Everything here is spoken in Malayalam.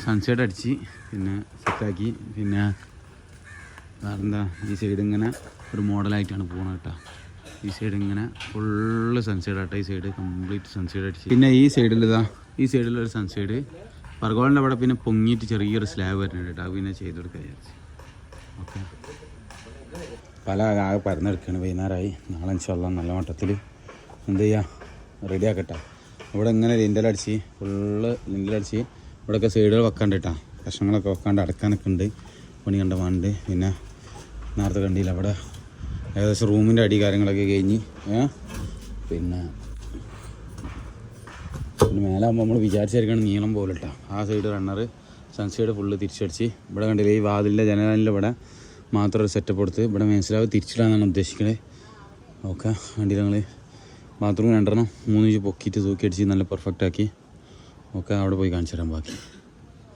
സൺസെറ്റ് അടിച്ച് പിന്നെ സെറ്റാക്കി. പിന്നെ വേറെന്താ ഈ സൈഡ് ഇങ്ങനെ ഒരു മോഡലായിട്ടാണ് പോകുന്നത് കേട്ടോ. ഈ സൈഡ് ഇങ്ങനെ ഫുള്ള് സൺസൈഡ് ആട്ടോ. ഈ സൈഡ് കംപ്ലീറ്റ് സൺസൈഡ് അടിച്ച്. പിന്നെ ഈ സൈഡിലിതാ ഈ സൈഡിലൊരു സൺസൈഡ് പർഗോളിൻ്റെ അവിടെ പിന്നെ പൊങ്ങിയിട്ട് ചെറിയൊരു സ്ലാബ് വരുന്നുണ്ട് കേട്ടോ. അത് പിന്നെ ചെയ്ത് കൊടുക്കുക വിചാരിച്ചു. ഓക്കെ, പല ആകെ പരന്നെടുക്കുകയാണ്. വൈകുന്നേരമായി. നാളെ ഇൻഷാല്ലാ നല്ല മട്ടത്തിൽ എന്ത് ചെയ്യുക റെഡിയാക്കട്ടെ. ഇവിടെ ഇങ്ങനെ ലിൻഡലടിച്ച് ഫുള്ള് ലിൻഡലടിച്ച് ഇവിടെയൊക്കെ സൈഡുകൾ വെക്കാണ്ട് കേട്ടോ. കഷ്ണങ്ങളൊക്കെ വെക്കാണ്ട് അടക്കാനൊക്കെ ഉണ്ട്. പണി കണ്ട വേണ്ട. പിന്നെ നേരത്തെ കണ്ടില്ല അവിടെ ഏകദേശം റൂമിൻ്റെ അടി കാര്യങ്ങളൊക്കെ കഴിഞ്ഞ് പിന്നെ മേലാകുമ്പോൾ നമ്മൾ വിചാരിച്ചായിരിക്കണം നീളം പോലെ കേട്ടോ. ആ സൈഡ് റണ്ണർ സൺസൈഡ് ഫുള്ള് തിരിച്ചടിച്ച് ഇവിടെ കണ്ടില്ല ഈ വാതിലിൻ്റെ ജനലിൻ്റെ ഇവിടെ മാത്രം ഒരു സെറ്റപ്പ് കൊടുത്ത് ഇവിടെ മനസ്സിലാവ് തിരിച്ചിടാന്നാണ് ഉദ്ദേശിക്കുന്നത്. ഓക്കെ, കണ്ടില്ല നിങ്ങൾ ബാത്റൂം 2 3 ഇഞ്ച് പൊക്കിയിട്ട് തൂക്കി അടിച്ച് നല്ല പെർഫെക്റ്റ് ആക്കി. ഓക്കെ, അവിടെ പോയി കാണിച്ചു തരാം ബാക്കി.